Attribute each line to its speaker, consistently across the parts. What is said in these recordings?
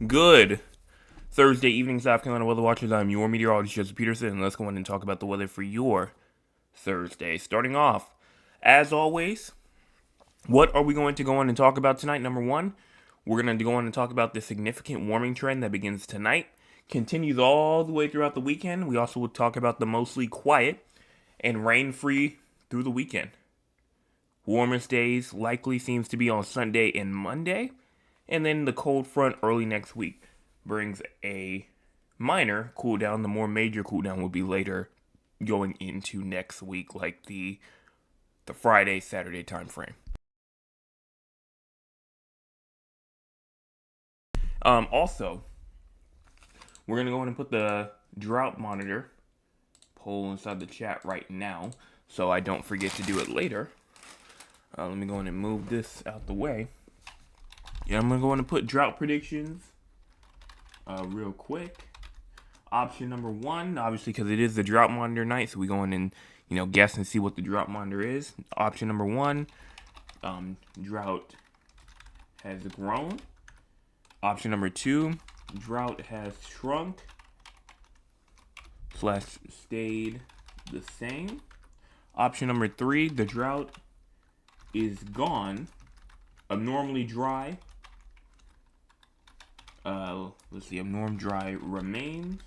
Speaker 1: Good Thursday evening, South Carolina weather watchers. I'm your meteorologist, Joseph Peterson, and let's go in and talk about the weather for your Thursday. Starting off, as always, what are we going to go on and talk about tonight? Number one, we're going to go on and talk about the significant warming trend that begins tonight, continues all the way throughout the weekend. We also will talk about the mostly quiet and rain-free through the weekend. Warmest days likely seems to be on Sunday and Monday, and then the cold front early next week brings a minor cool down. The more major cool down will be later going into next week, like the Friday Saturday time frame. Also, we're gonna go in and put the drought monitor poll inside the chat right now, so I don't forget to do it later. Let me go in and move this out the way. Yeah, I'm gonna go in and put drought predictions real quick. Option number one, obviously, because it is the drought monitor night, so we go in and guess and see what the drought monitor is. Option number one, drought has grown. Option number two, drought has shrunk / stayed the same. Option number three, the drought is gone. Abnormally dry. Let's see, abnormal dry remains.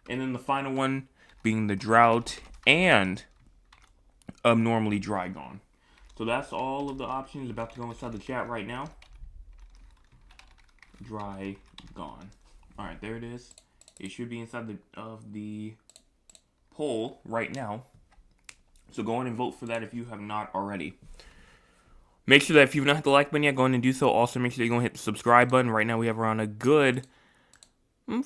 Speaker 1: And then the final one being the drought and abnormally dry gone. So that's all of the options about to go inside the chat right now. Dry gone. All right, there it is. It should be inside the poll right now. So go in and vote for that if you have not already. Make sure that if you've not hit the like button yet, go in and do so. Also, make sure that you go and hit the subscribe button. Right now, we have around a good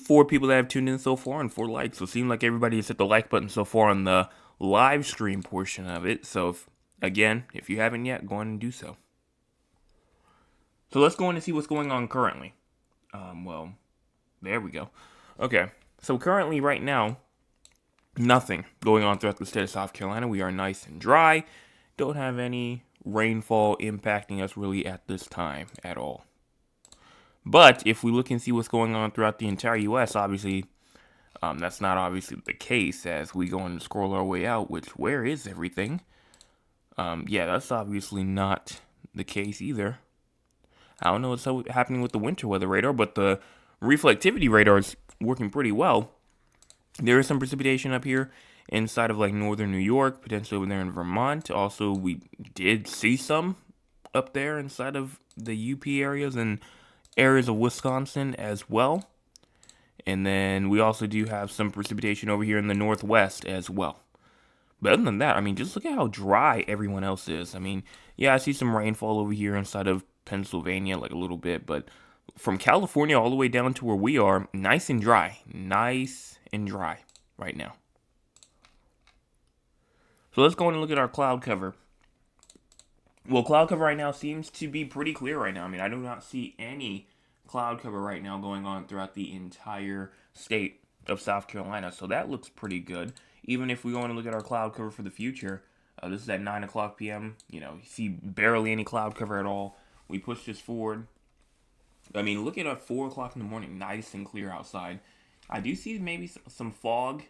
Speaker 1: 4 people that have tuned in so far and 4 likes. So it seems like everybody has hit the like button so far on the live stream portion of it. So, if you haven't yet, go in and do so. So let's go in and see what's going on currently. There we go. Okay, so currently right now, nothing going on throughout the state of South Carolina. We are nice and dry. Don't have any rainfall impacting us really at this time at all. But if we look and see what's going on throughout the entire U.S., obviously, that's not obviously the case as we go and scroll our way out, which, where is everything? That's obviously not the case either. I don't know what's happening with the winter weather radar, but the reflectivity radar is working pretty well. There is some precipitation up here inside of like northern New York, potentially over there in Vermont. Also, we did see some up there inside of the UP areas and areas of Wisconsin as well. And then we also do have some precipitation over here in the northwest as well. But other than that, I mean, just look at how dry everyone else is. I mean, yeah, I see some rainfall over here inside of Pennsylvania, like a little bit, but from California all the way down to where we are, nice and dry. Nice and dry right now. So let's go in and look at our cloud cover. Well, cloud cover right now seems to be pretty clear right now. I mean, I do not see any cloud cover right now going on throughout the entire state of South Carolina. So that looks pretty good. Even if we go in and look at our cloud cover for the future, this is at 9 o'clock p.m. You see barely any cloud cover at all. We push this forward. I mean, look at 4 o'clock in the morning, nice and clear outside. I do see maybe some fog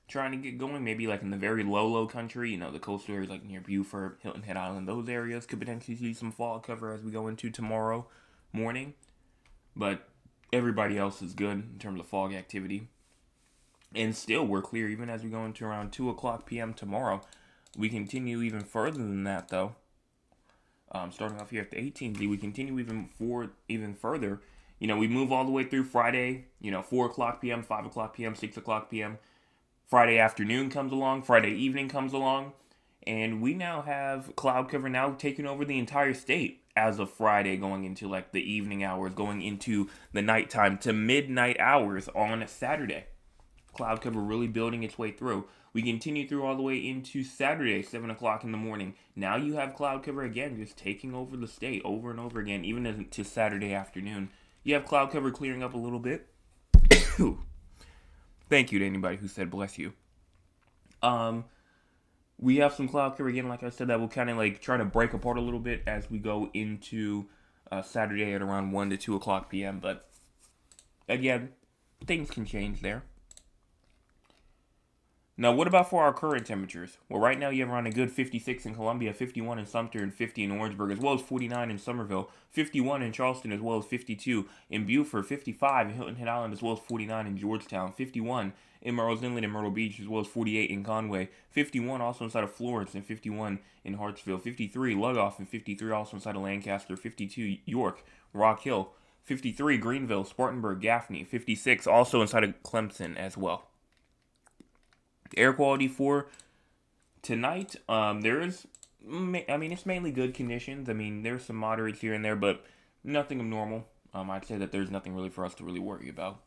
Speaker 1: trying to get going, maybe like in the very low country, the coastal areas like near Beaufort, Hilton Head Island, those areas could potentially see some fog cover as we go into tomorrow morning. But everybody else is good in terms of fog activity. And still, we're clear even as we go into around 2 o'clock p.m. tomorrow. We continue even further than that, though. Starting off here at the 18Z, we continue even further. We move all the way through Friday, 4 o'clock p.m., 5 o'clock p.m., 6 o'clock p.m. Friday afternoon comes along, Friday evening comes along, and we now have cloud cover now taking over the entire state as of Friday, going into like the evening hours, going into the nighttime to midnight hours on Saturday. Cloud cover really building its way through. We continue through all the way into Saturday, 7 o'clock in the morning. Now you have cloud cover again, just taking over the state over and over again, even into Saturday afternoon. You have cloud cover clearing up a little bit. Thank you to anybody who said bless you. We have some cloud cover again, like I said, that will kind of like try to break apart a little bit as we go into Saturday at around 1 to 2 o'clock p.m. But again, things can change there. Now, what about for our current temperatures? Well, right now you have around a good 56 in Columbia, 51 in Sumter, and 50 in Orangeburg, as well as 49 in Somerville, 51 in Charleston, as well as 52 in Beaufort, 55 in Hilton Head Island, as well as 49 in Georgetown, 51 in Murrells Inlet and Myrtle Beach, as well as 48 in Conway, 51 also inside of Florence, and 51 in Hartsville, 53 Lugoff, and 53 also inside of Lancaster, 52 York, Rock Hill, 53 Greenville, Spartanburg, Gaffney, 56 also inside of Clemson as well. Air quality for tonight, it's mainly good conditions. I mean, there's some moderates here and there, but nothing abnormal. I'd say that there's nothing really for us to really worry about.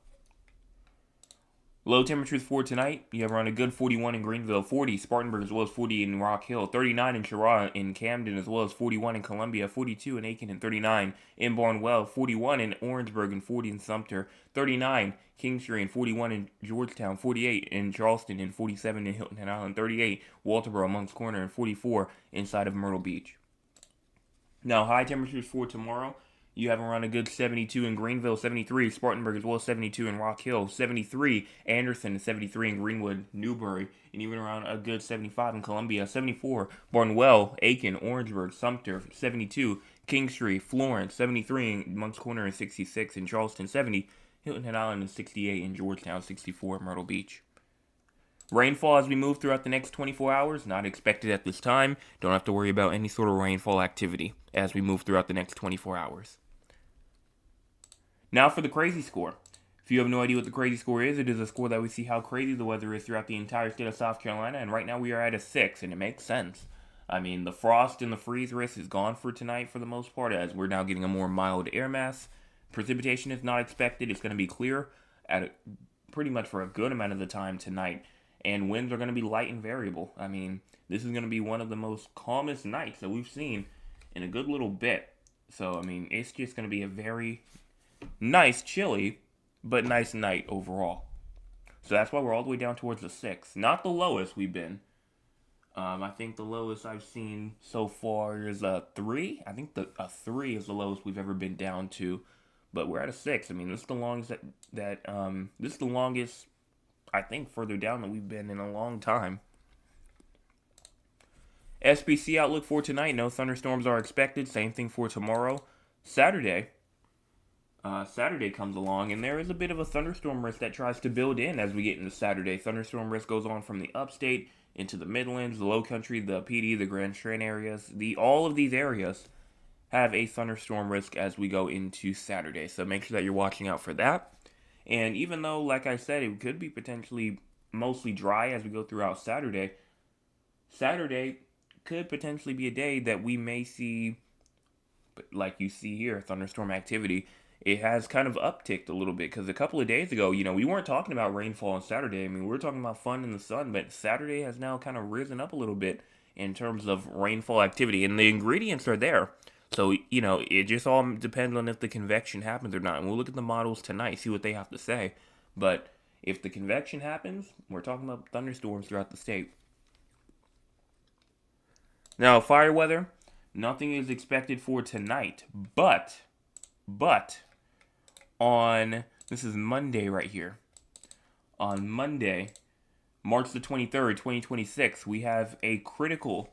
Speaker 1: Low temperatures for tonight, you have around a good 41 in Greenville, 40 Spartanburg, as well as 40 in Rock Hill, 39 in Cheraw in Camden, as well as 41 in Columbia, 42 in Aiken, and 39 in Barnwell, 41 in Orangeburg, and 40 in Sumter, 39 Kingstree, and 41 in Georgetown, 48 in Charleston, and 47 in Hilton Head Island, 38 Walterboro, Moncks Corner, and 44 inside of Myrtle Beach. Now, high temperatures for tomorrow, you have around a good 72 in Greenville, 73 Spartanburg, as well as 72 in Rock Hill, 73 Anderson, and 73 in Greenwood, Newbury, and even around a good 75 in Columbia, 74 Barnwell, Aiken, Orangeburg, Sumter, 72 Kingstree, Florence, 73 in Moncks Corner, and 66 in Charleston, 70 Hilton Head Island, and 68 in Georgetown, 64 Myrtle Beach. Rainfall as we move throughout the next 24 hours, not expected at this time. Don't have to worry about any sort of rainfall activity as we move throughout the next 24 hours. Now for the crazy score. If you have no idea what the crazy score is, it is a score that we see how crazy the weather is throughout the entire state of South Carolina, and right now we are at a 6, and it makes sense. I mean, the frost and the freeze risk is gone for tonight for the most part, as we're now getting a more mild air mass. Precipitation is not expected. It's going to be clear pretty much for a good amount of the time tonight, and winds are going to be light and variable. I mean, this is going to be one of the most calmest nights that we've seen in a good little bit. So, I mean, it's just going to be a very nice, chilly, but nice night overall. So that's why we're all the way down towards the 6. Not the lowest we've been. I think the lowest I've seen so far is a 3. I think a 3 is the lowest we've ever been down to. But we're at a 6. I mean, this is the longest this is the longest, I think, further down that we've been in a long time. SPC outlook for tonight. No thunderstorms are expected. Same thing for tomorrow. Saturday comes along, and there is a bit of a thunderstorm risk that tries to build in as we get into Saturday. Thunderstorm risk goes on from the upstate into the Midlands, the Low Country, the PD, the Grand Strand areas. All of these areas have a thunderstorm risk as we go into Saturday. So make sure that you're watching out for that. And even though, like I said, it could be potentially mostly dry as we go throughout Saturday could potentially be a day that we may see, like you see here, thunderstorm activity. It has kind of upticked a little bit because a couple of days ago, we weren't talking about rainfall on Saturday. I mean, we were talking about fun in the sun, but Saturday has now kind of risen up a little bit in terms of rainfall activity, and the ingredients are there. So, it just all depends on if the convection happens or not. And we'll look at the models tonight, see what they have to say. But if the convection happens, we're talking about thunderstorms throughout the state. Now, fire weather, nothing is expected for tonight. But, this is Monday right here. On Monday, March the 23rd, 2026, we have a critical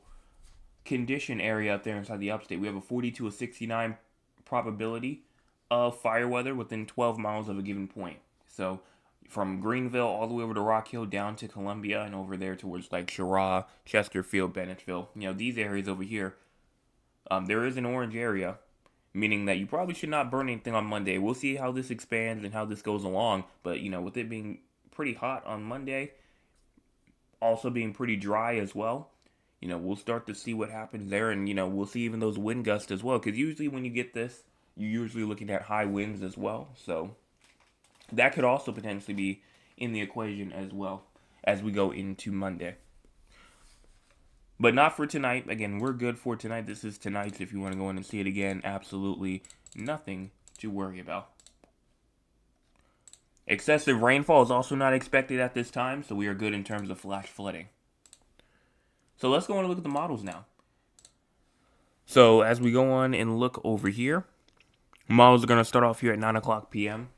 Speaker 1: condition area up there inside the upstate. We have a 40 to a 69 probability of fire weather within 12 miles of a given point. So from Greenville all the way over to Rock Hill down to Columbia and over there towards like Cheraw, Chesterfield, Bennettville. These areas over here. There is an orange area, meaning that you probably should not burn anything on Monday. We'll see how this expands and how this goes along. But, with it being pretty hot on Monday, also being pretty dry as well, we'll start to see what happens there, and, we'll see even those wind gusts as well, because usually when you get this, you're usually looking at high winds as well, so that could also potentially be in the equation as well as we go into Monday. But not for tonight. Again, we're good for tonight. This is tonight's. If you want to go in and see it again, absolutely nothing to worry about. Excessive rainfall is also not expected at this time, so we are good in terms of flash flooding. So let's go on and look at the models now. So as we go on and look over here, models are going to start off here at 9 o'clock p.m.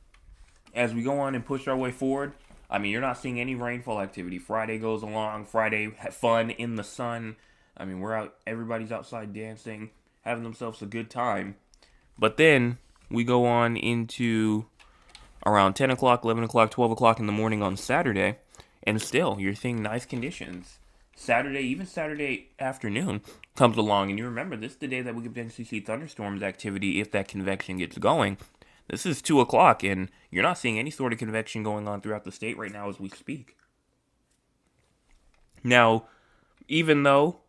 Speaker 1: as we go on and push our way forward, I mean, you're not seeing any rainfall activity. Friday goes along. Friday, fun in the sun. I mean, we're out. Everybody's outside dancing, having themselves a good time. But then we go on into around 10 o'clock, 11 o'clock, 12 o'clock in the morning on Saturday, and still, you're seeing nice conditions. Saturday, even Saturday afternoon, comes along, and you remember, this is the day that we could potentially see thunderstorms activity if that convection gets going. This is 2 o'clock, and you're not seeing any sort of convection going on throughout the state right now as we speak. Now, even though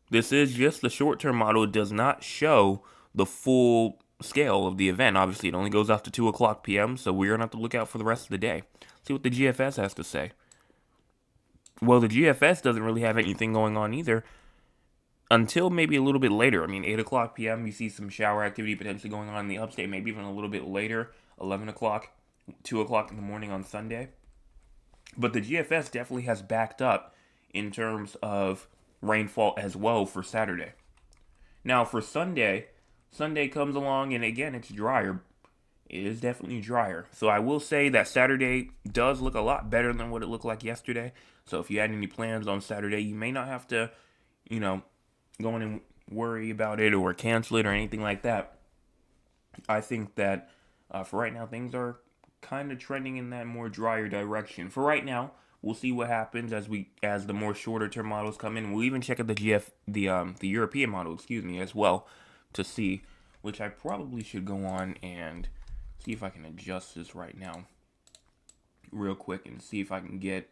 Speaker 1: this is just the short-term model, it does not show the full scale of the event. Obviously, it only goes out to 2 o'clock p.m., so we're going to have to look out for the rest of the day. See what the GFS has to say. Well, the GFS doesn't really have anything going on either until maybe a little bit later. I mean, 8 o'clock p.m., you see some shower activity potentially going on in the upstate, maybe even a little bit later, 11 o'clock, 2 o'clock in the morning on Sunday. But the GFS definitely has backed up in terms of rainfall as well for Saturday. Now, for Sunday comes along, and again, it's drier. It is definitely drier. So I will say that Saturday does look a lot better than what it looked like yesterday. So if you had any plans on Saturday, you may not have to, go in and worry about it or cancel it or anything like that. I think that for right now, things are kind of trending in that more drier direction. For right now, we'll see what happens as the more shorter term models come in. We'll even check out the European model, as well, to see, which I probably should go on and see if I can adjust this right now real quick and see if I can get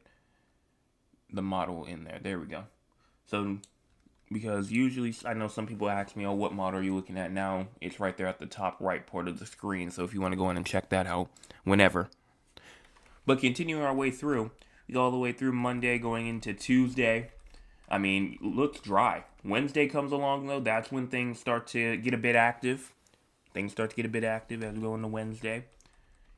Speaker 1: the model in there. There we go. So, because usually I know some people ask me, oh, what model are you looking at now? It's right there at the top right part of the screen. So if you want to go in and check that out whenever. But continuing our way through, we go all the way through Monday going into Tuesday. I mean, looks dry. Wednesday comes along, though. That's when things start to get a bit active. Things start to get a bit active as we go into Wednesday.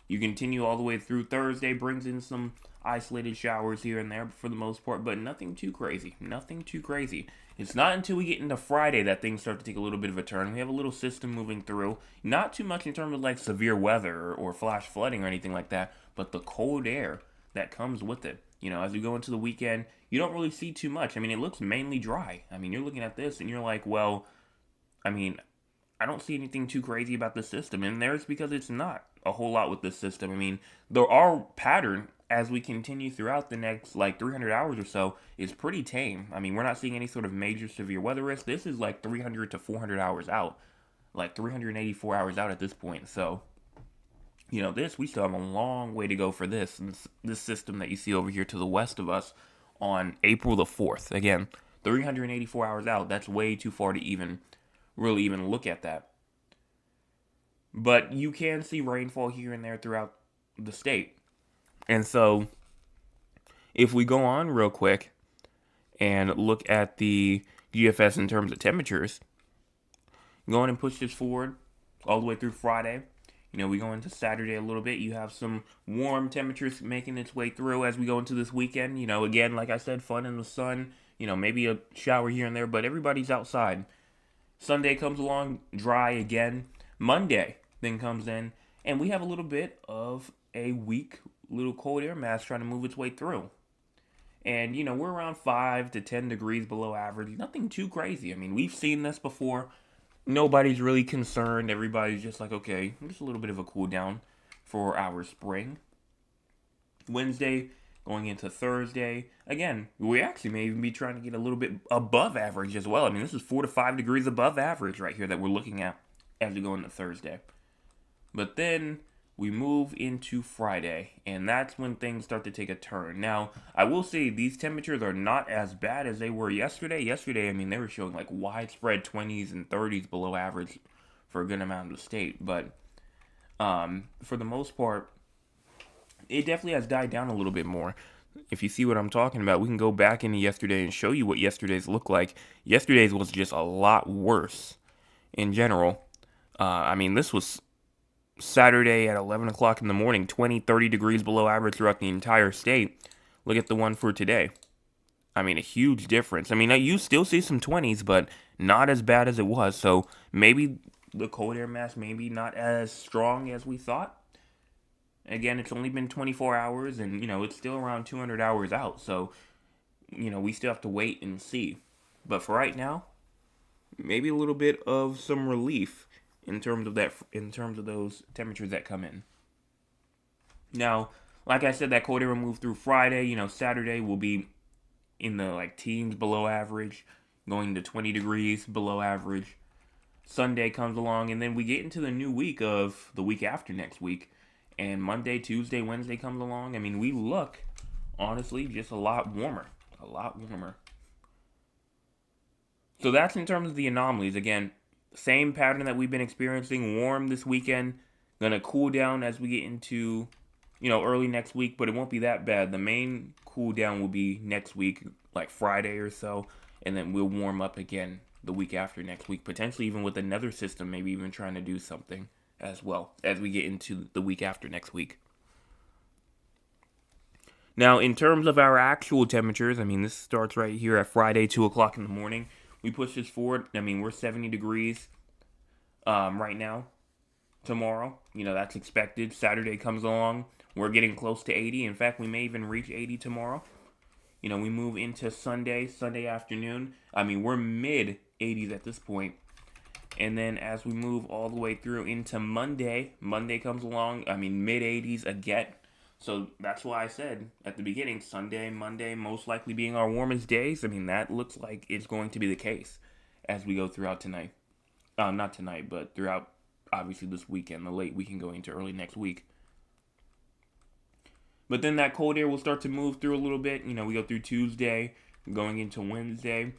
Speaker 1: You continue all the way through Thursday, brings in some isolated showers here and there for the most part, but nothing too crazy. Nothing too crazy. It's not until we get into Friday that things start to take a little bit of a turn. We have a little system moving through. Not too much in terms of like severe weather or flash flooding or anything like that, but the cold air that comes with it. As we go into the weekend, you don't really see too much. I mean, it looks mainly dry. I mean, you're looking at this and you're like, well, I mean, I don't see anything too crazy about the system. And there's because it's not a whole lot with this system. I mean, our pattern as we continue throughout the next 300 hours or so is pretty tame. I mean, we're not seeing any sort of major severe weather risk. This is 300 to 400 hours out, 384 hours out at this point. So, we still have a long way to go for this system that you see over here to the west of us on April the 4th. Again, 384 hours out. That's way too far to really even look at that. But you can see rainfall here and there throughout the state. And so, if we go on real quick and look at the GFS in terms of temperatures, go on and push this forward all the way through Friday. We go into Saturday a little bit. You have some warm temperatures making its way through as we go into this weekend. Again, like I said, fun in the sun. Maybe a shower here and there, but everybody's outside. Sunday comes along, dry again. Monday then comes in, and we have a little bit of a weak little cold air mass trying to move its way through. And, we're around 5 to 10 degrees below average. Nothing too crazy. I mean, we've seen this before. Nobody's really concerned. Everybody's just like, okay, just a little bit of a cool down for our spring. Wednesday going into Thursday. Again, we actually may even be trying to get a little bit above average as well. I mean, this is 4 to 5 degrees above average right here that we're looking at as we go into Thursday. But then we move into Friday, and that's when things start to take a turn. Now, I will say these temperatures are not as bad as they were yesterday. Yesterday, I mean, they were showing widespread 20s and 30s below average for a good amount of the state. But for the most part, it definitely has died down a little bit more. If you see what I'm talking about, we can go back into yesterday and show you what yesterday's looked like. Yesterday's was just a lot worse in general. I mean, this was Saturday at 11 o'clock in the morning, 20, 30 degrees below average throughout the entire state. Look at the one for today. I mean, a huge difference. I mean, you still see some 20s, but not as bad as it was. So maybe the cold air mass maybe not as strong as we thought. Again, it's only been 24 hours, and it's still around 200 hours out. So we still have to wait and see. But for right now, maybe a little bit of some relief in terms of those temperatures that come in. Now, like I said, that cold air will move through Friday. Saturday will be in the teens below average, going to 20 degrees below average. Sunday comes along, and then we get into the new week of the week after next week. And Monday, Tuesday, Wednesday comes along. I mean, we look, honestly, just a lot warmer. A lot warmer. So that's in terms of the anomalies. Again, same pattern that we've been experiencing. Warm this weekend. Gonna cool down as we get into, early next week, but it won't be that bad. The main cool down will be next week, like Friday or so, and then we'll warm up again the week after next week, potentially even with another system, maybe even trying to do something as well as we get into the week after next week. Now, in terms of our actual temperatures, I mean, this starts right here at Friday, 2 o'clock in the morning. We push this forward. I mean, we're 70 degrees right now. Tomorrow, that's expected. Saturday comes along. We're getting close to 80. In fact, we may even reach 80 tomorrow. We move into Sunday afternoon. I mean, we're mid 80s at this point. And then as we move all the way through into Monday comes along. I mean, mid 80s again. So that's why I said at the beginning, Sunday, Monday, most likely being our warmest days. I mean, that looks like it's going to be the case as we go throughout tonight. Not tonight, but throughout, obviously, this weekend, the late weekend going into early next week. But then that cold air will start to move through a little bit. We go through Tuesday, going into Wednesday,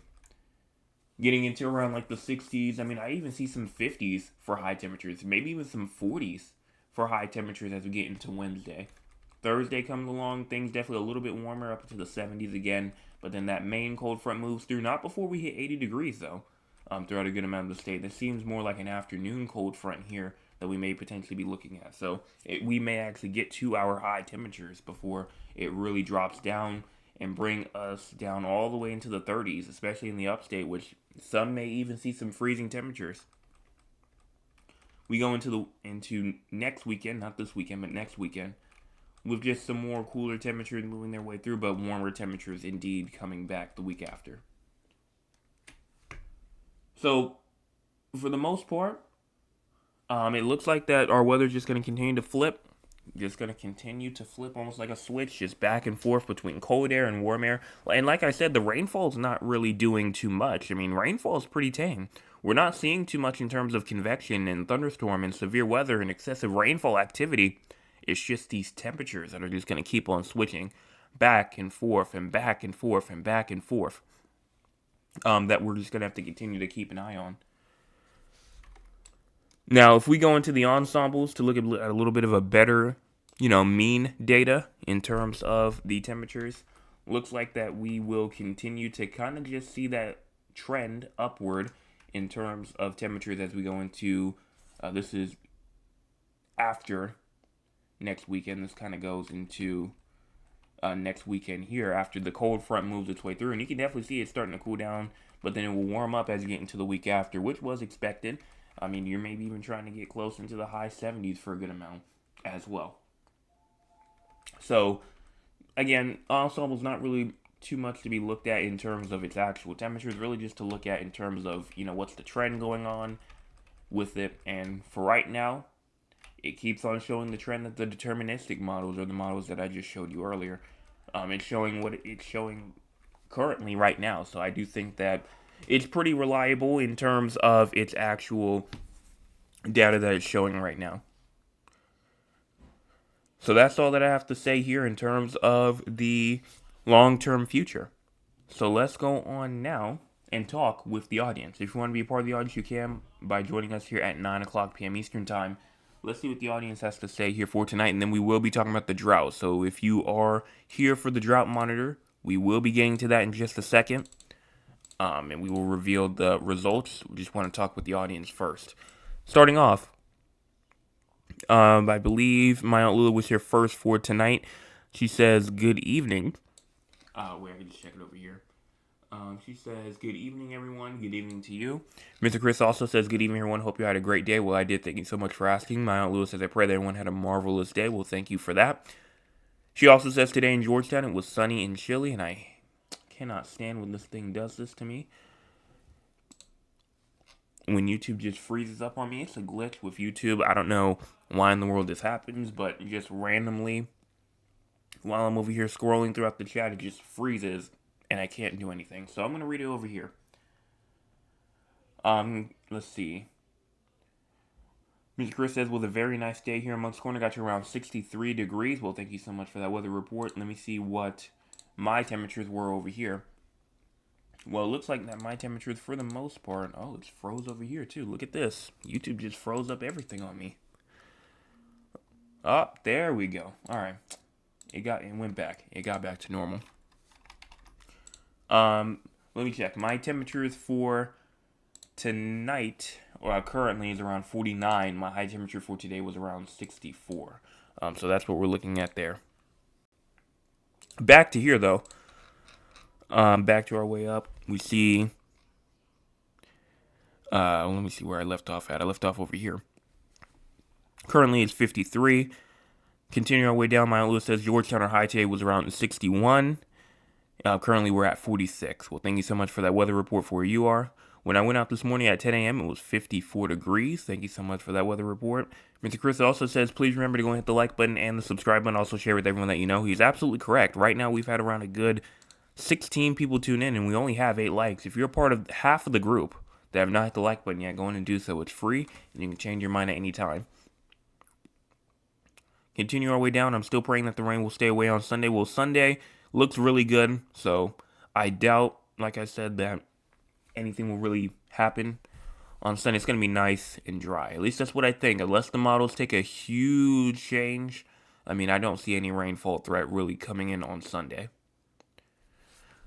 Speaker 1: getting into around the 60s. I mean, I even see some 50s for high temperatures, maybe even some 40s for high temperatures as we get into Wednesday. Thursday comes along, things definitely a little bit warmer, up into the 70s again. But then that main cold front moves through, not before we hit 80 degrees, though, throughout a good amount of the state. This seems more like an afternoon cold front here that we may potentially be looking at. So we may actually get to our high temperatures before it really drops down and bring us down all the way into the 30s, especially in the upstate, which some may even see some freezing temperatures. We go into next weekend, not this weekend, but next weekend, with just some more cooler temperatures moving their way through, but warmer temperatures indeed coming back the week after. So, for the most part, it looks like that our weather's just going to continue to flip. Just going to continue to flip almost like a switch, just back and forth between cold air and warm air. And like I said, the rainfall's not really doing too much. I mean, rainfall is pretty tame. We're not seeing too much in terms of convection and thunderstorm and severe weather and excessive rainfall activity. It's just these temperatures that are just going to keep on switching back and forth and back and forth and back and forth. That we're just going to have to continue to keep an eye on. Now, if we go into the ensembles to look at a little bit of a better, mean data in terms of the temperatures, looks like that we will continue to kind of just see that trend upward in terms of temperatures as we go into, this is after next weekend. This kind of goes into next weekend here after the cold front moves its way through. And you can definitely see it starting to cool down, but then it will warm up as you get into the week after, which was expected. I mean, you're maybe even trying to get close into the high 70s for a good amount as well. So, again, ensemble's not really too much to be looked at in terms of its actual temperatures, really just to look at in terms of, what's the trend going on with it. And for right now, it keeps on showing the trend that the deterministic models, or the models that I just showed you earlier, it's showing what it's showing currently right now. So I do think that it's pretty reliable in terms of its actual data that it's showing right now. So that's all that I have to say here in terms of the long-term future. So let's go on now and talk with the audience. If you want to be a part of the audience, you can by joining us here at 9 o'clock p.m. Eastern Time. Let's see what the audience has to say here for tonight, and then we will be talking about the drought. So if you are here for the drought monitor, we will be getting to that in just a second. And we will reveal the results. We just want to talk with the audience first. Starting off, I believe my Aunt Lula was here first for tonight. She says, good evening. Wait, I can just check it over here. She says, good evening, everyone. Good evening to you. Mr. Chris also says, good evening, everyone. Hope you had a great day. Well, I did. Thank you so much for asking. My Aunt Lewis says, I pray that everyone had a marvelous day. Well, thank you for that. She also says, today in Georgetown, it was sunny and chilly, and I cannot stand when this thing does this to me. When YouTube just freezes up on me, it's a glitch with YouTube. I don't know why in the world this happens, but just randomly, while I'm over here scrolling throughout the chat, it just freezes, and I can't do anything. So I'm going to read it over here. Let's see. Mr. Chris says, well, a very nice day here in Moncks Corner. Got you around 63 degrees. Well, thank you so much for that weather report. Let me see what my temperatures were over here. Well, it looks like that my temperatures, for the most part, oh, it's froze over here, too. Look at this. YouTube just froze up everything on me. Oh, there we go. All right. It went back. It got back to normal. Let me check. My temperatures for tonight, or currently, is around 49. My high temperature for today was around 64. So that's what we're looking at there. Back to here, though. Back to our way up. We see. Let me see where I left off at. I left off over here. Currently, it's 53. Continuing our way down, my Aunt Lewis says Georgetown, our high today was around 61. Currently, we're at 46. Well, thank you so much for that weather report for where you are. When I went out this morning at 10 a.m., it was 54 degrees. Thank you so much for that weather report. Mr. Chris also says, please remember to go and hit the like button and the subscribe button. Also share with everyone that you know. He's absolutely correct. Right now, we've had around a good 16 people tune in, and we only have 8 likes. If you're a part of half of the group that have not hit the like button yet, go in and do so. It's free, and you can change your mind at any time. Continue our way down. I'm still praying that the rain will stay away on Sunday. Well, Sunday looks really good, so I doubt, like I said, that anything will really happen on Sunday. It's going to be nice and dry. At least that's what I think. Unless the models take a huge change, I mean, I don't see any rainfall threat really coming in on Sunday.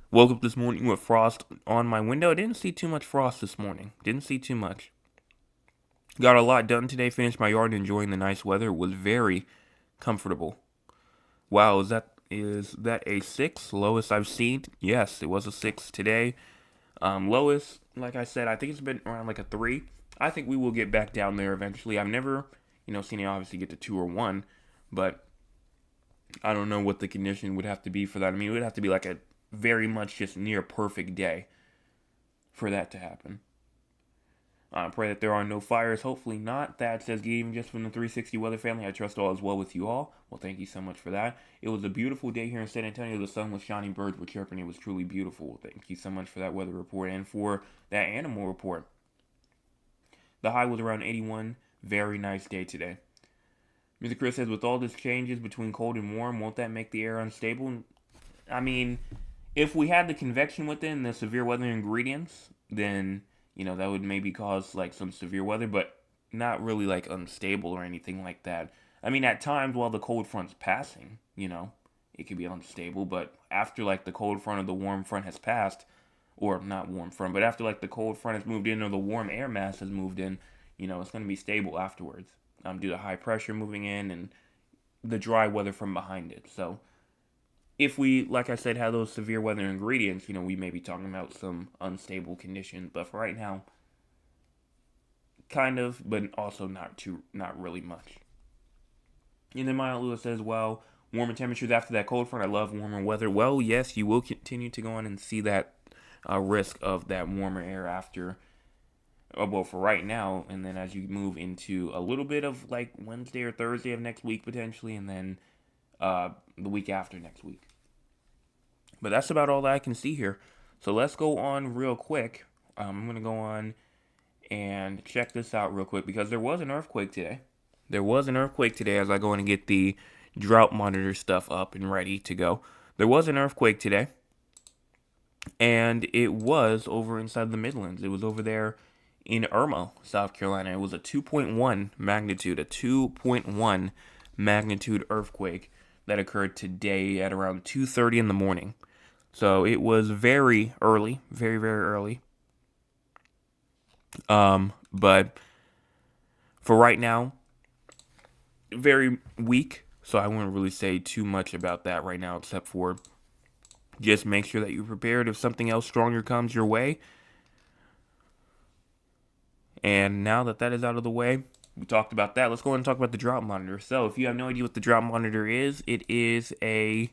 Speaker 1: Woke up this morning with frost on my window. I didn't see too much frost this morning. Didn't see too much. Got a lot done today. Finished my yard, enjoying the nice weather. It was very comfortable. Wow, is that a 6? Lowest I've seen? Yes, it was a 6 today. Lowest, like I said, I think it's been around like a 3. I think we will get back down there eventually. I've never, seen it obviously get to 2 or 1, but I don't know what the condition would have to be for that. I mean, it would have to be like a very much just near perfect day for that to happen. I pray that there are no fires. Hopefully not. That says, good evening, just from the 360 Weather family. I trust all is well with you all. Well, thank you so much for that. It was a beautiful day here in San Antonio. The sun was shining, birds were chirping. It was truly beautiful. Thank you so much for that weather report and for that animal report. The high was around 81. Very nice day today. Mr. Chris says, with all these changes between cold and warm, won't that make the air unstable? I mean, if we had the convection within the severe weather ingredients, then that would maybe cause like some severe weather, but not really like unstable or anything like that. I mean, at times while the cold front's passing, it could be unstable, but after like the cold front or the warm front has passed, or not warm front, but after like the cold front has moved in or the warm air mass has moved in, it's going to be stable afterwards, due to high pressure moving in and the dry weather from behind it. So if we, like I said, have those severe weather ingredients, we may be talking about some unstable conditions. But for right now, kind of, but also not really much. And then my Aunt Lewis says, well, warmer temperatures after that cold front. I love warmer weather. Well, yes, you will continue to go on and see that risk of that warmer air after, well, for right now. And then as you move into a little bit of like Wednesday or Thursday of next week potentially, and then the week after next week. But that's about all that I can see here. So let's go on real quick. I'm going to go on and check this out real quick because there was an earthquake today. There was an earthquake today as I go in and get the drought monitor stuff up and ready to go. There was an earthquake today. And it was over inside the Midlands. It was over there in Irmo, South Carolina. It was a 2.1 magnitude, a 2.1 magnitude earthquake that occurred today at around 2:30 in the morning. So it was very early, very, very early. But for right now, very weak. So I wouldn't really say too much about that right now, except for just make sure that you're prepared if something else stronger comes your way. And now that that is out of the way, we talked about that. Let's go ahead and talk about the drought monitor. So if you have no idea what the drought monitor is, it is a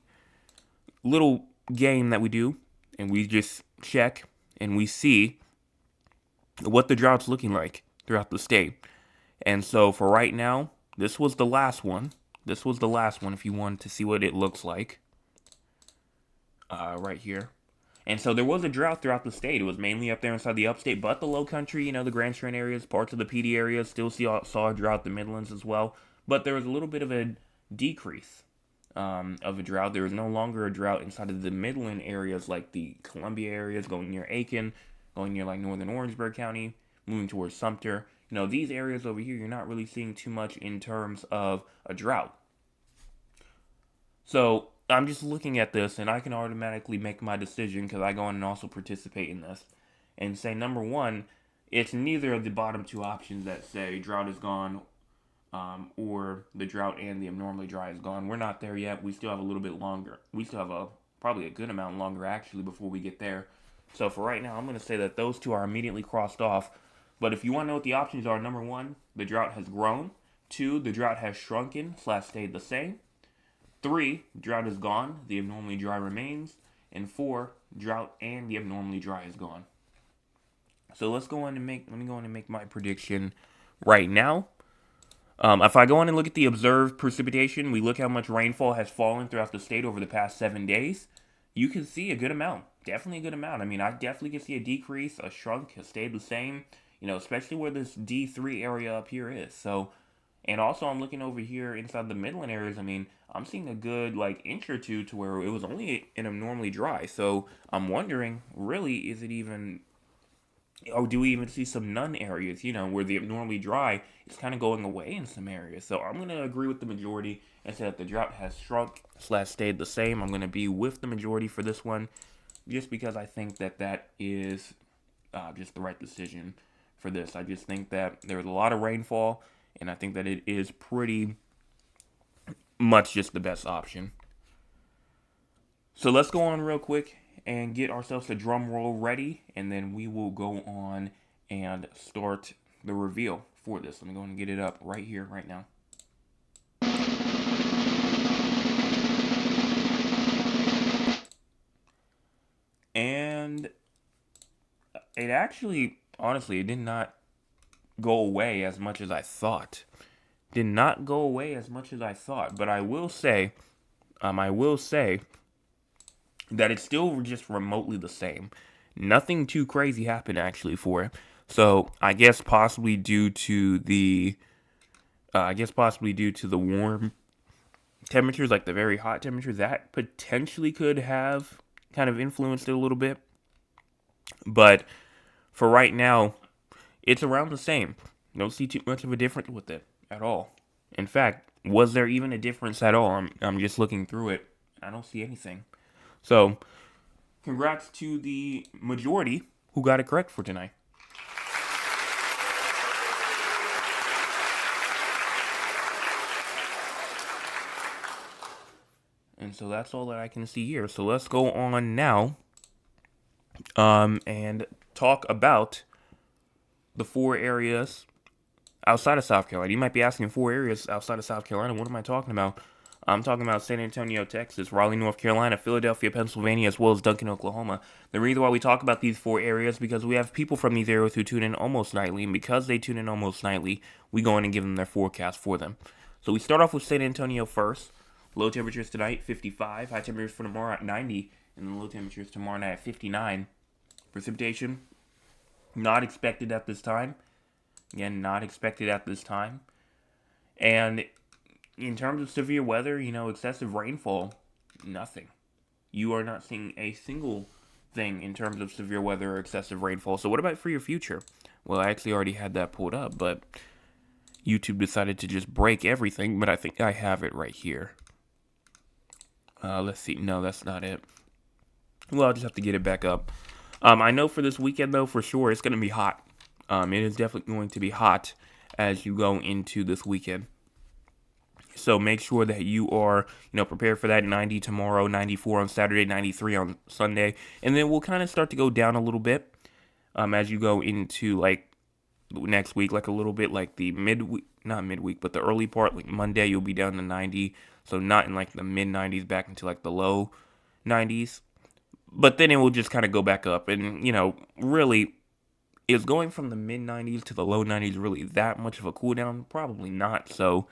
Speaker 1: little game that we do, and we just check and we see what the drought's looking like throughout the state. And so for right now, this was the last one. This was the last one if you wanted to see what it looks like. Right here. And so there was a drought throughout the state. It was mainly up there inside the upstate, but the low country, the Grand Strand areas, parts of the PD areas still saw a drought, the Midlands as well. But there was a little bit of a decrease of a drought. There was no longer a drought inside of the Midland areas like the Columbia areas, going near Aiken, going near like northern Orangeburg County, moving towards Sumter. These areas over here, you're not really seeing too much in terms of a drought. So I'm just looking at this, and I can automatically make my decision because I go in and also participate in this and say, number one, it's neither of the bottom two options that say drought is gone or the drought and the abnormally dry is gone. We're not there yet. We still have a little bit longer. We still have probably a good amount longer, actually, before we get there. So for right now, I'm going to say that those two are immediately crossed off. But if you want to know what the options are, number one, the drought has grown. 2, the drought has shrunken / stayed the same. 3, drought is gone, the abnormally dry remains. And 4, drought and the abnormally dry is gone. So let me go in and make my prediction right now. If I go in and look at the observed precipitation, we look how much rainfall has fallen throughout the state over the past 7 days. You can see a good amount, definitely a good amount. I mean, I definitely can see a decrease, a shrunk, a stayed the same, especially where this D3 area up here is. So, and also I'm looking over here inside the Midland areas. I mean, I'm seeing a good inch or two to where it was only an abnormally dry. So I'm wondering, really, is it even, or do we even see some none areas, where the abnormally dry is kind of going away in some areas? So I'm going to agree with the majority and say that the drought has shrunk / stayed the same. I'm going to be with the majority for this one just because I think that is just the right decision for this. I just think that there's a lot of rainfall, and I think that it is pretty much just the best option. So let's go on real quick and get ourselves a drum roll ready, and then we will go on and start the reveal for this. I'm going to get it up right here, right now. And it actually, honestly, it did not go away as much as I thought. Did not go away as much as I thought, but I will say that it's still just remotely the same. Nothing too crazy happened actually for it. So I guess possibly due to the warm temperatures, like the very hot temperatures, that potentially could have kind of influenced it a little bit. But for right now, it's around the same. Don't see too much of a difference with it at all. In fact, was there even a difference at all? I'm just looking through it. I don't see anything. So, congrats to the majority who got it correct for tonight. And so that's all that I can see here. So let's go on now and talk about the 4 areas outside of South Carolina. You might be asking, 4 areas outside of South Carolina, what am I talking about? I'm talking about San Antonio, Texas, Raleigh, North Carolina, Philadelphia, Pennsylvania, as well as Duncan, Oklahoma. The reason why we talk about these 4 areas is because we have people from these areas who tune in almost nightly, and because they tune in almost nightly, we go in and give them their forecast for them. So we start off with San Antonio first. Low temperatures tonight, 55. High temperatures for tomorrow at 90. And the low temperatures tomorrow night at 59. Precipitation, not expected at this time. Again, not expected at this time. And in terms of severe weather, excessive rainfall, nothing. You are not seeing a single thing in terms of severe weather or excessive rainfall. So what about for your future? Well, I actually already had that pulled up, but YouTube decided to just break everything, but I think I have it right here. Let's see. No, that's not it. Well, I'll just have to get it back up. I know for this weekend, though, for sure, it's going to be hot. It is definitely going to be hot as you go into this weekend. So make sure that you are, prepared for that. 90 tomorrow, 94 on Saturday, 93 on Sunday. And then we'll kind of start to go down a little bit as you go into like next week, like a little bit like the midweek, not midweek, but the early part, like Monday, you'll be down to 90. So not in like the mid 90s, back into like the low 90s. But then it will just kind of go back up. And, really, is going from the mid 90s to the low 90s really that much of a cool down? Probably not. So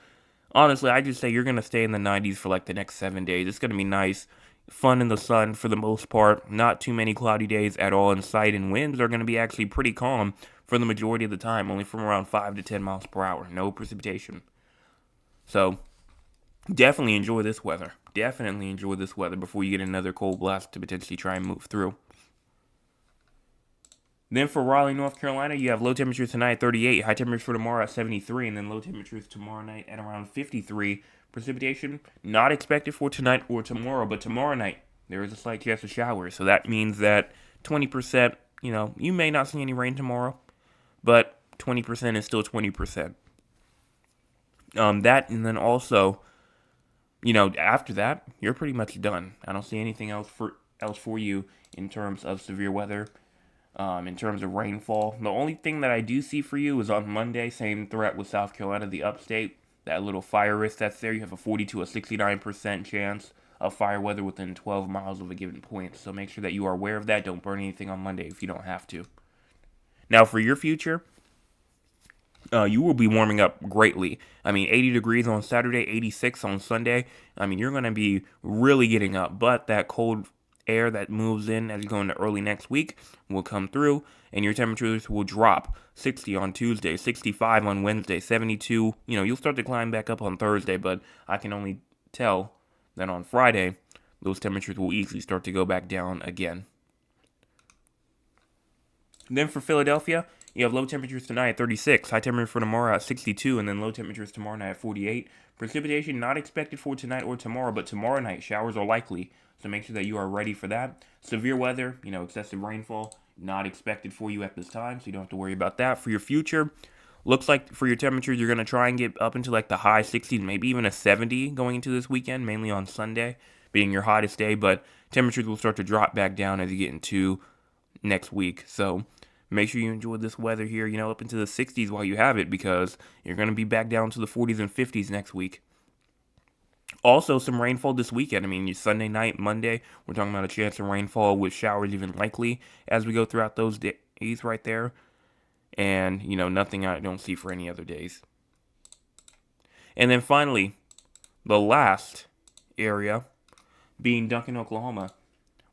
Speaker 1: honestly, I just say you're going to stay in the 90s for like the next 7 days. It's going to be nice, fun in the sun for the most part. Not too many cloudy days at all in sight, and winds are going to be actually pretty calm for the majority of the time, only from around 5 to 10 miles per hour. No precipitation. So definitely enjoy this weather. Definitely enjoy this weather before you get another cold blast to potentially try and move through. Then for Raleigh, North Carolina, you have low temperatures tonight at 38, high temperatures for tomorrow at 73, and then low temperatures tomorrow night at around 53. Precipitation not expected for tonight or tomorrow, but tomorrow night there is a slight chance of showers. So that means that 20%, you may not see any rain tomorrow, but 20% is still 20%. That, and then also, after that, you're pretty much done. I don't see anything else for you in terms of severe weather. In terms of rainfall, the only thing that I do see for you is on Monday, same threat with South Carolina, the upstate, that little fire risk that's there. You have a 40 to a 69% chance of fire weather within 12 miles of a given point. So make sure that you are aware of that. Don't burn anything on Monday if you don't have to. Now, for your future, you will be warming up greatly. 80 degrees on Saturday, 86 on Sunday. You're going to be really getting up, but that cold air that moves in as you go into early next week will come through, and your temperatures will drop. 60 on Tuesday, 65 on Wednesday, 72. You'll start to climb back up on Thursday, but I can only tell that on Friday, those temperatures will easily start to go back down again. Then for Philadelphia, you have low temperatures tonight at 36, high temperature for tomorrow at 62, and then low temperatures tomorrow night at 48. Precipitation not expected for tonight or tomorrow, but tomorrow night showers are likely. So make sure that you are ready for that. Severe weather, excessive rainfall, not expected for you at this time, so you don't have to worry about that. For your future, looks like for your temperatures, you're going to try and get up into like the high 60s, maybe even a 70 going into this weekend, mainly on Sunday being your hottest day, but temperatures will start to drop back down as you get into next week. So make sure you enjoy this weather here, up into the 60s while you have it, because you're going to be back down to the 40s and 50s next week. Also, some rainfall this weekend. Sunday night, Monday, we're talking about a chance of rainfall with showers even likely as we go throughout those days right there. And, nothing I don't see for any other days. And then finally, the last area being Duncan, Oklahoma,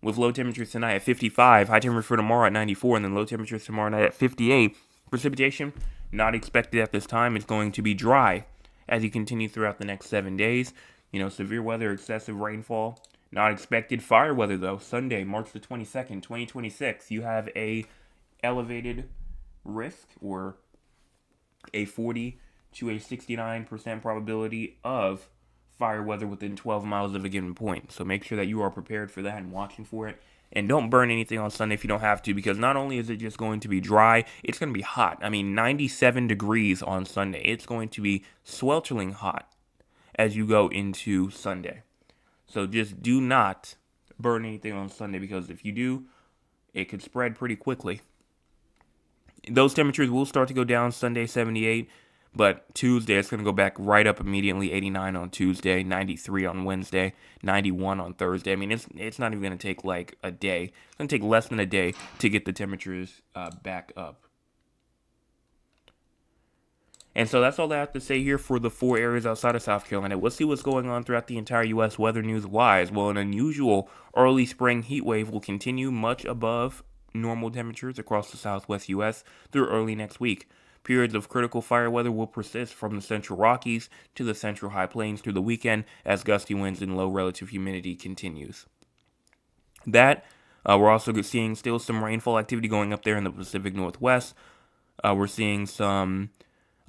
Speaker 1: with low temperatures tonight at 55, high temperature for tomorrow at 94, and then low temperatures tomorrow night at 58. Precipitation not expected at this time. It's going to be dry as you continue throughout the next 7 days. Severe weather, excessive rainfall, not expected. Fire weather, though, Sunday, March the 22nd, 2026, you have a elevated risk, or a 40 to a 69% probability of fire weather within 12 miles of a given point. So make sure that you are prepared for that and watching for it. And don't burn anything on Sunday if you don't have to, because not only is it just going to be dry, it's going to be hot. 97 degrees on Sunday. It's going to be sweltering hot as you go into Sunday. So just do not burn anything on Sunday, because if you do, it could spread pretty quickly. Those temperatures will start to go down Sunday, 78. But Tuesday, it's going to go back right up immediately. 89 on Tuesday, 93 on Wednesday, 91 on Thursday. It's not even going to take like a day. It's going to take less than a day to get the temperatures back up. And so that's all I have to say here for the 4 areas outside of South Carolina. We'll see what's going on throughout the entire U.S. weather news-wise. Well, an unusual early spring heat wave will continue much above normal temperatures across the southwest U.S. through early next week. Periods of critical fire weather will persist from the central Rockies to the central high plains through the weekend as gusty winds and low relative humidity continues. We're also seeing still some rainfall activity going up there in the Pacific Northwest. We're seeing some,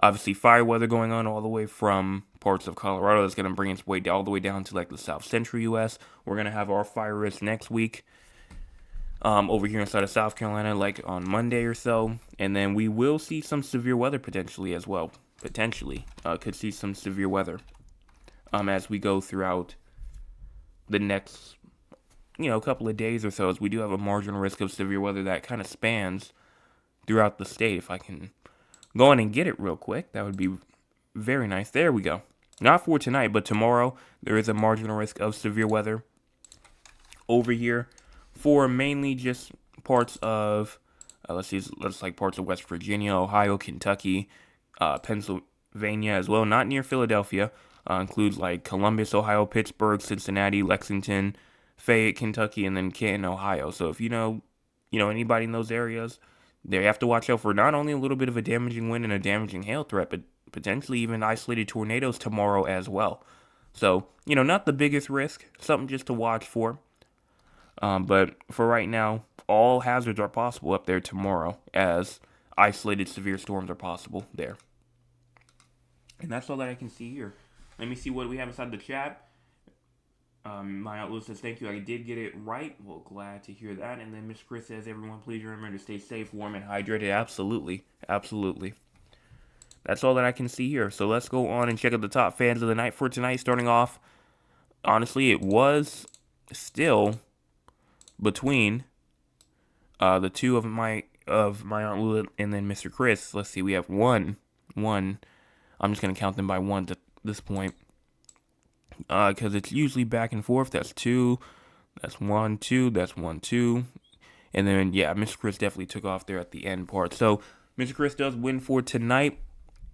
Speaker 1: obviously, fire weather going on all the way from parts of Colorado. That's going to bring its way all the way down to like the south central U.S. We're going to have our fire risk next week. Over here inside of South Carolina, like on Monday or so. And then we will see some severe weather potentially as well. Could see some severe weather. as we go throughout the next, couple of days or so, as we do have a marginal risk of severe weather that kind of spans throughout the state. If I can go in and get it real quick, that would be very nice. There we go. Not for tonight, but tomorrow, there is a marginal risk of severe weather over here for mainly just parts of, let's like parts of West Virginia, Ohio, Kentucky, Pennsylvania as well, not near Philadelphia. Includes like Columbus, Ohio, Pittsburgh, Cincinnati, Lexington, Fayette, Kentucky, and then Canton, Ohio. So if you know anybody in those areas, they have to watch out for not only a little bit of a damaging wind and a damaging hail threat, but potentially even isolated tornadoes tomorrow as well. So, not the biggest risk, something just to watch for. But for right now, all hazards are possible up there tomorrow, as isolated severe storms are possible there. And that's all that I can see here. Let me see what we have inside the chat. My outlook says, thank you, I did get it right. Well, glad to hear that. And then Miss Chris says, everyone, please remember to stay safe, warm, and hydrated. Absolutely. Absolutely. That's all that I can see here. So let's go on and check out the top fans of the night for tonight. Starting off, honestly, it was still between the two of my Aunt Lula and then Mr. Chris. Let's see, we have one. I'm just going to count them by one to this point. Because it's usually back and forth. That's two. That's 1, 2. That's 1, 2. And then, yeah, Mr. Chris definitely took off there at the end part. So, Mr. Chris does win for tonight.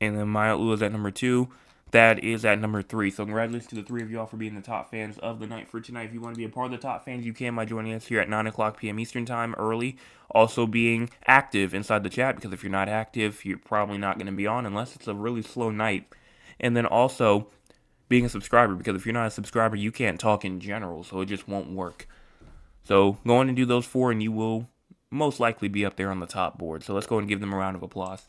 Speaker 1: And then my Aunt Lula's at number 2. That is at number 3. So, congratulations to the 3 of y'all for being the top fans of the night for tonight. If you want to be a part of the top fans, you can by joining us here at 9 o'clock p.m. Eastern Time early. Also being active inside the chat, because if you're not active, you're probably not going to be on unless it's a really slow night. And then also being a subscriber, because if you're not a subscriber, you can't talk in general, so it just won't work. So go on and do those 4, and you will most likely be up there on the top board. So let's go and give them a round of applause.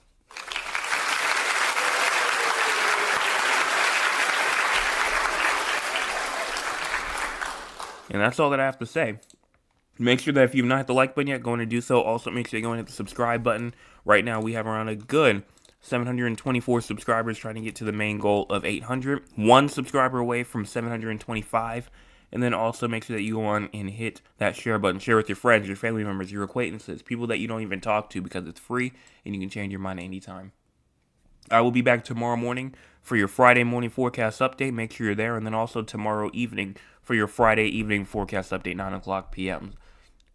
Speaker 1: And that's all that I have to say. Make sure that if you've not hit the like button yet, go on and do so. Also, make sure you go and hit the subscribe button. Right now, we have around a good 724 subscribers, trying to get to the main goal of 800. 1 subscriber away from 725. And then also make sure that you go on and hit that share button. Share with your friends, your family members, your acquaintances, people that you don't even talk to, because it's free and you can change your mind anytime. I will be back tomorrow morning for your Friday morning forecast update. Make sure you're there. And then also tomorrow evening for your Friday evening forecast update, 9 o'clock p.m.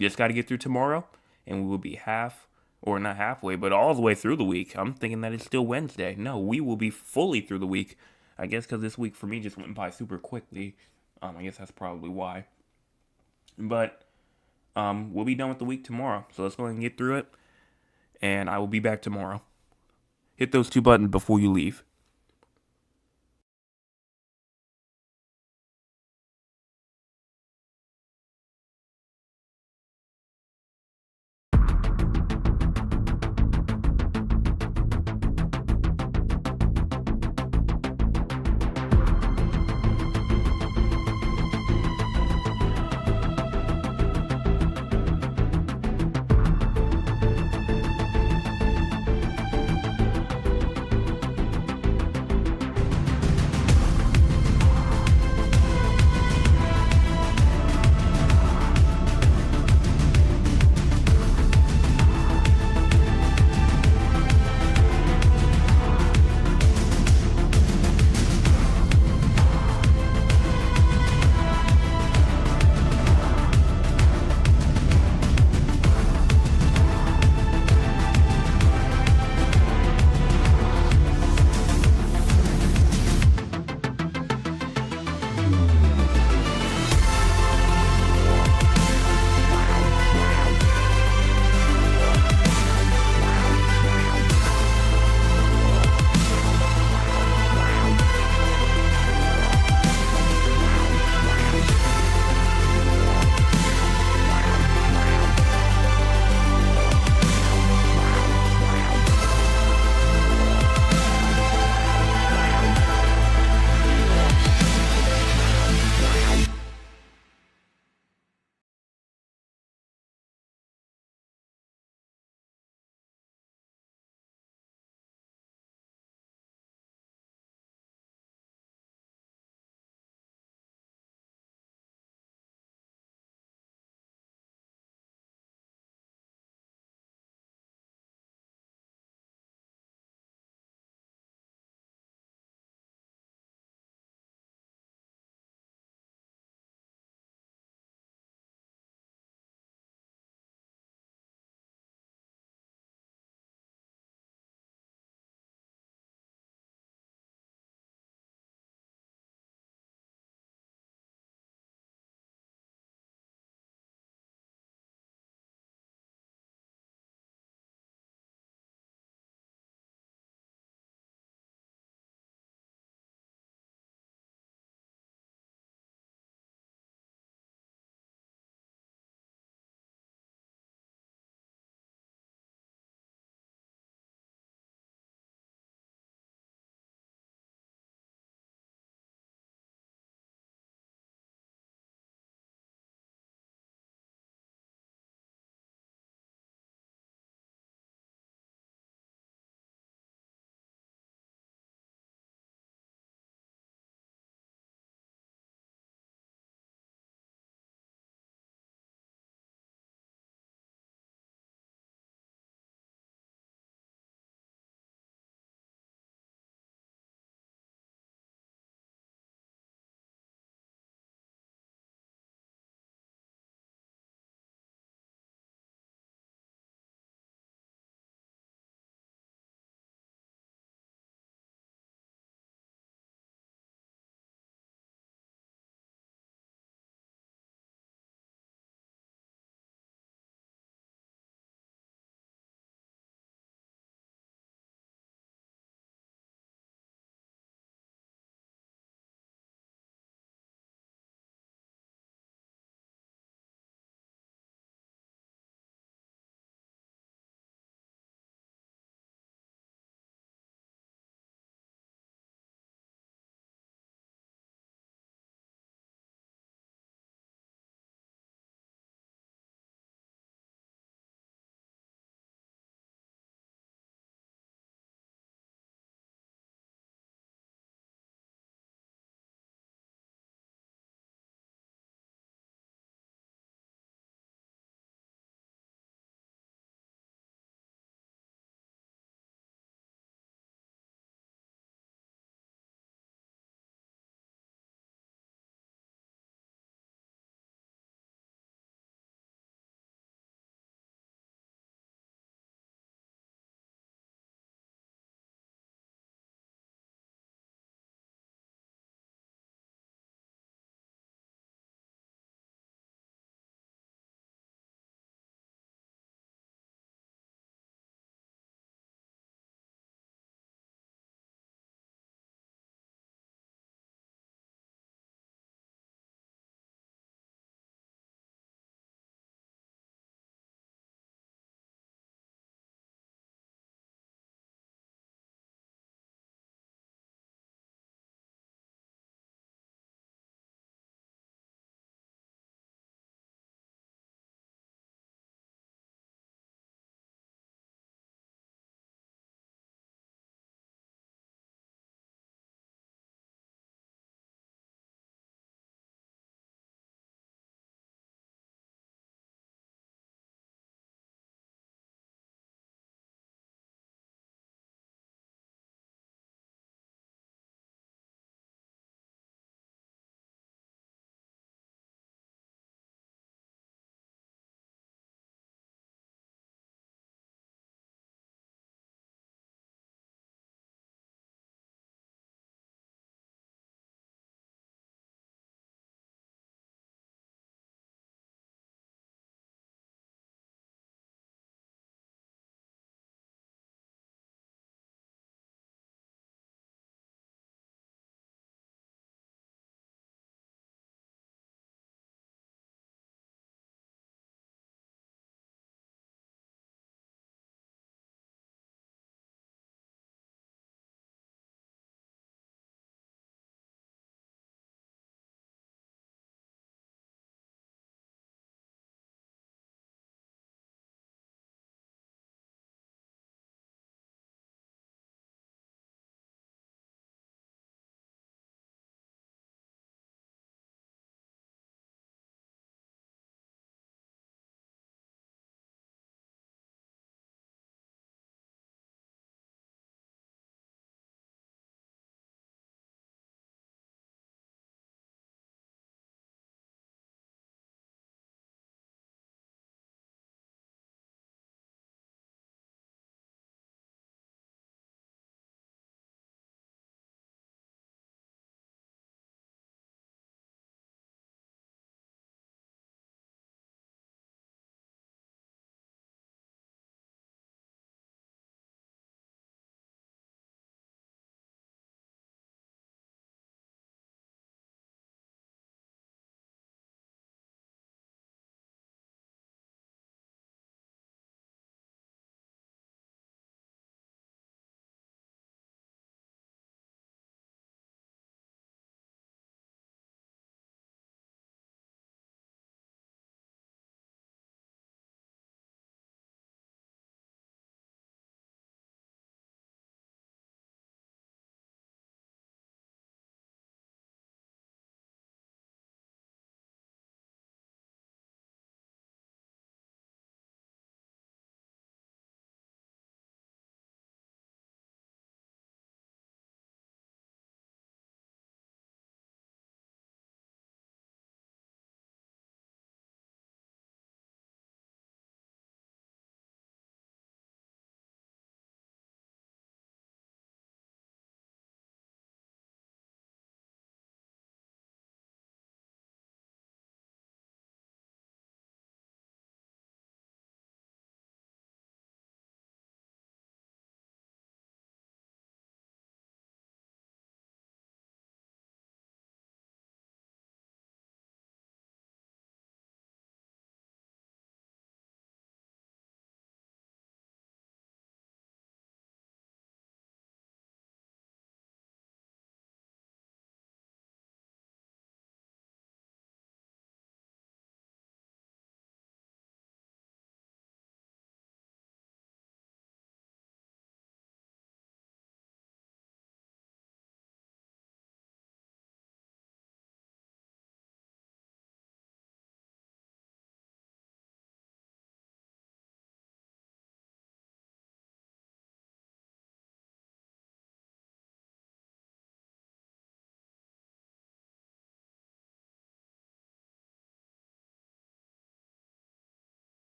Speaker 1: Just got to get through tomorrow, and we will be not halfway, but all the way through the week. I'm thinking that it's still Wednesday. No, we will be fully through the week. I guess because this week for me just went by super quickly. I guess that's probably why. But we'll be done with the week tomorrow. So let's go ahead and get through it. And I will be back tomorrow. Hit those 2 buttons before you leave.